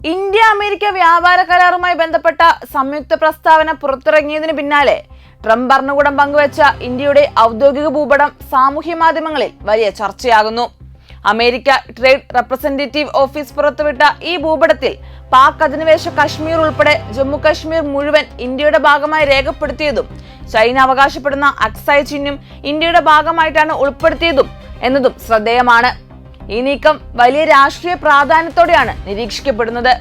India America വ്യാപാര കരാറുമായി ബന്ധപ്പെട്ട സംയുക്ത പ്രസ്താവന പുറത്തിറങ്ങിയതിനു പിന്നാലെ ട്രംപ് ഭരണകൂടം പങ്കുവച്ച ഇന്ത്യയുടെ ഔദ്യോഗിക ഭൂപടം സാമൂഹ്യ മാധ്യമങ്ങളിൽ വലിയ ചർച്ചയാകുന്നു. അമേരിക്ക ട്രേഡ് റെപ്രസെന്റേറ്റീവ് ഓഫീസ് പുറത്തുവിട്ട ഈ ഭൂപടത്തിൽ പാക് അധിനിവേശ കശ്മീർ ഉൾപ്പെടെ ജമ്മു കശ്മീർ മുഴുവൻ ഇന്ത്യയുടെ ഭാഗമായി രേഖപ്പെടുത്തിയതും ചൈന അവകാശപ്പെടുന്ന അക്സായ് ചിഹ്നം ഇന്ത്യയുടെ ഭാഗമായിട്ടാണ് ഉൾപ്പെടുത്തിയതും എന്നതും ശ്രദ്ധേയമാണ്. ഈ നീക്കം വലിയ രാഷ്ട്രീയ പ്രാധാന്യത്തോടെയാണ് നിരീക്ഷിക്കപ്പെടുന്നത്.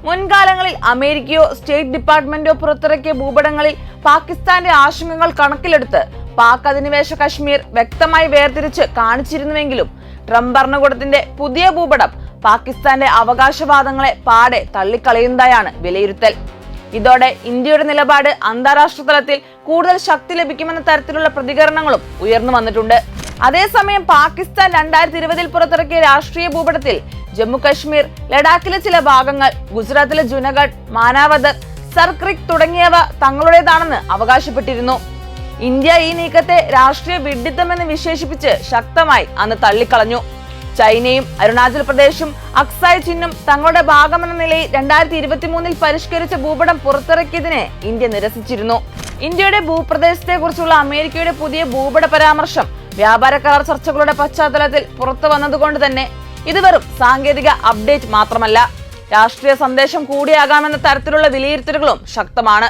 മുൻകാലങ്ങളിൽ അമേരിക്കയോ സ്റ്റേറ്റ് ഡിപ്പാർട്ട്മെന്റോ പുറത്തിറക്കിയ ഭൂപടങ്ങളിൽ പാകിസ്ഥാന്റെ ആശങ്കകൾ കണക്കിലെടുത്ത് പാക് അധിനിവേശ കശ്മീർ വ്യക്തമായി വേർതിരിച്ച് കാണിച്ചിരുന്നുവെങ്കിലും ട്രംപ് ഭരണകൂടത്തിന്റെ പുതിയ ഭൂപടം പാകിസ്ഥാന്റെ അവകാശവാദങ്ങളെ പാടെ തള്ളിക്കളയുന്നതായാണ് വിലയിരുത്തൽ. ഇതോടെ ഇന്ത്യയുടെ നിലപാട് അന്താരാഷ്ട്ര തലത്തിൽ കൂടുതൽ ശക്തി ലഭിക്കുമെന്ന തരത്തിലുള്ള പ്രതികരണങ്ങളും ഉയർന്നു വന്നിട്ടുണ്ട്. അതേസമയം പാകിസ്ഥാൻ 2020 പുറത്തിറക്കിയ രാഷ്ട്രീയ ഭൂപടത്തിൽ ജമ്മു കശ്മീർ, ലഡാക്കിലെ ചില ഭാഗങ്ങൾ, ഗുജറാത്തിലെ ജുനഗഡ്, മാനാവദർ, സർക്രിക് തുടങ്ങിയവ തങ്ങളുടേതാണെന്ന് അവകാശപ്പെട്ടിരുന്നു. ഇന്ത്യ ഈ നീക്കത്തെ രാഷ്ട്രീയ വിഡ്ഢിത്തമെന്ന് വിശേഷിപ്പിച്ച് ശക്തമായി അന്ന് തള്ളിക്കളഞ്ഞു. ചൈനയും അരുണാചൽ പ്രദേശും അക്സായ് ചിഹ്നം തങ്ങളുടെ ഭാഗമെന്ന നിലയിൽ 2023 പരിഷ്കരിച്ച ഭൂപടം പുറത്തിറക്കിയതിനെ ഇന്ത്യ നിരസിച്ചിരുന്നു. ഇന്ത്യയുടെ ഭൂപ്രദേശത്തെ കുറിച്ചുള്ള അമേരിക്കയുടെ പുതിയ ഭൂപട പരാമർശം വ്യാപാര കരാർ ചർച്ചകളുടെ പശ്ചാത്തലത്തിൽ പുറത്തു വന്നതുകൊണ്ട് തന്നെ ഇത് വെറും സാങ്കേതിക അപ്ഡേറ്റ് മാത്രമല്ല, രാഷ്ട്രീയ സന്ദേശം കൂടിയാകാമെന്ന തരത്തിലുള്ള വിലയിരുത്തലുകളും ശക്തമാണ്.